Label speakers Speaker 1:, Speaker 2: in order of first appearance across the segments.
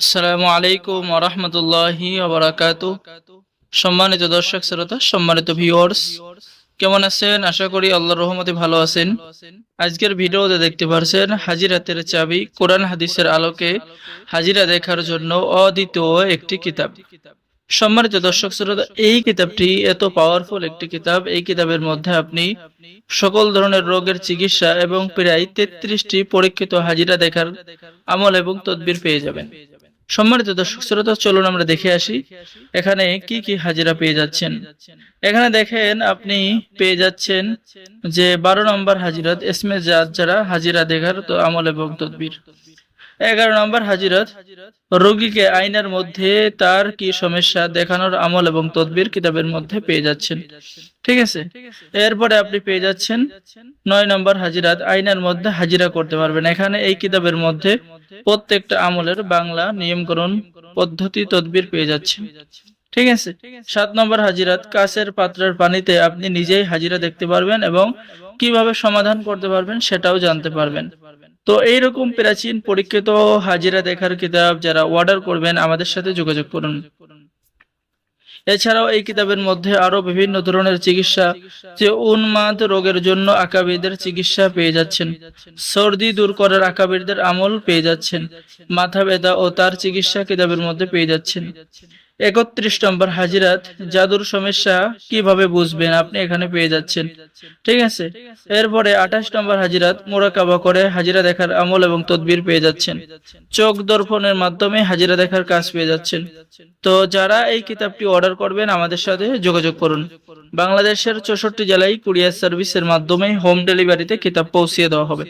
Speaker 1: আসসালামু আলাইকুম ওয়া রাহমাতুল্লাহি ওয়া বারাকাতুহু। সম্মানিত দর্শক শ্রোতা, সম্মানিত ভিউয়ার্স, কেমন আছেন? আশা করি আল্লাহর রহমতে ভালো আছেন। আজকের ভিডিওতে দেখতে পারছেন হাজিরাতের চাবি, কোরআন হাদিসের আলোকে হাজিরা দেখার জন্য অদ্বিতীয় একটি কিতাব। সম্মানিত দর্শক শ্রোতা, এই কিতাবটি এত পাওয়ারফুল একটি কিতাব। এই কিতাবের মধ্যে আপনি সকল ধরনের রোগের চিকিৎসা এবং প্রায় 33টি পরীক্ষিত হাজিরা দেখার আমল এবং তদবির পেয়ে যাবেন। সম্মানিত দর্শক শ্রোতা, চলুন আমরা দেখে আসি এখানে কি কি হাজিরা পেয়ে যাচ্ছেন। এখানে দেখেন আপনি পেয়ে যাচ্ছেন যে 12 নম্বর হাজিরাত এসমে জাত, যারা হাজিরা দেখার তো আমল এবং তদবির। 11 নম্বর হাজিরাত রোগীকে আয়নার মধ্যে তার কি সমস্যা দেখানোর আমল এবং তদবির কিতাবের মধ্যে পেয়ে যাচ্ছেন। ঠিক আছে, এরপরে আপনি পেয়ে যাচ্ছেন 9 নম্বর হাজিরাত আয়নার মধ্যে হাজিরা করতে পারবেন। এখানে এই কিতাবের মধ্যে প্রত্যেকটা আমলের বাংলা নিয়মকরণ পদ্ধতি তদবির পেয়ে যাচ্ছেন। ঠিক আছে, 7 নম্বর হাজিরাত কাচের পাত্রের পানিতে আপনি নিজেই হাজিরা দেখতে পারবেন এবং কিভাবে সমাধান করতে পারবেন সেটাও জানতে পারবেন। তো এইরকম প্রাচীন পরীক্ষিত হাজিরা দেখার কিতাব যারা অর্ডার করবেন আমাদের সাথে যোগাযোগ করুন। এছাড়াও এই কিতাবের মধ্যে আরো বিভিন্ন ধরনের চিকিৎসা, যে উন্মাদ রোগের জন্য আকাবিরদের চিকিৎসা পেয়ে যাচ্ছেন, সর্দি দূর করার আকাবিরদের আমল পেয়ে যাচ্ছেন, মাথা ব্যথা ও তার চিকিৎসা কিতাবের মধ্যে পেয়ে যাচ্ছেন। 31 নম্বর হাজিরাত জাদুর সমস্যা কিভাবে বুঝবেন আপনি এখানে পেয়ে যাচ্ছেন। ঠিক আছে, এরপরে 28 নম্বর হাজিরাত মুরাকাবা করে হাজিরা দেখার আমল এবং তদবির পেয়ে যাচ্ছেন। চোখ দর্পণের মাধ্যমে হাজিরা দেখার কাজ পেয়ে যাচ্ছেন। তো যারা এই কিতাবটি অর্ডার করবেন আমাদের সাথে যোগাযোগ করুন। বাংলাদেশের 64 জেলায় কুরিয়ার সার্ভিসের মাধ্যমে হোম ডেলিভারিতে কিতাব পৌঁছিয়ে দেওয়া হবে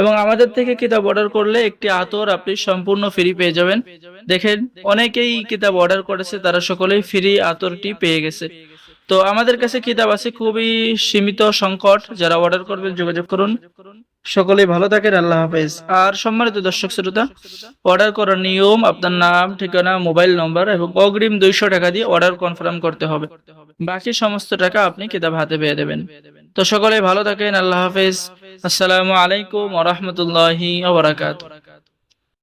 Speaker 1: এবং আমাদের থেকে কিতাব অর্ডার করলে একটি আতর আপনি সম্পূর্ণ ফ্রি পেয়ে যাবেন। দেখেন, অনেকেই কিতাব অর্ডার করেছে, তারা সকলেই ফ্রি আতরটি পেয়ে গেছে। তো আমাদের কাছে কিতাব আছে খুবই সীমিত সংকট, যারা অর্ডার করবেন যোগাযোগ করুন। সকলেই ভালো থাকেন, আল্লাহ হাফেজ। আর সম্মানিত দর্শক শ্রোতা, অর্ডার করার নিয়ম: আপনার নাম, ঠিকানা, মোবাইল নম্বর এবং অগ্রিম 200 টাকা দিয়ে অর্ডার কনফার্ম করতে হবে। বাকি সমস্ত টাকা আপনি কিতাব হাতে পেয়ে দেবেন। তো সকলেই ভালো থাকেন, আল্লাহ হাফেজ। আসসালামু আলাইকুম ওয়া রাহমাতুল্লাহি ওয়া বারাকাতুহু।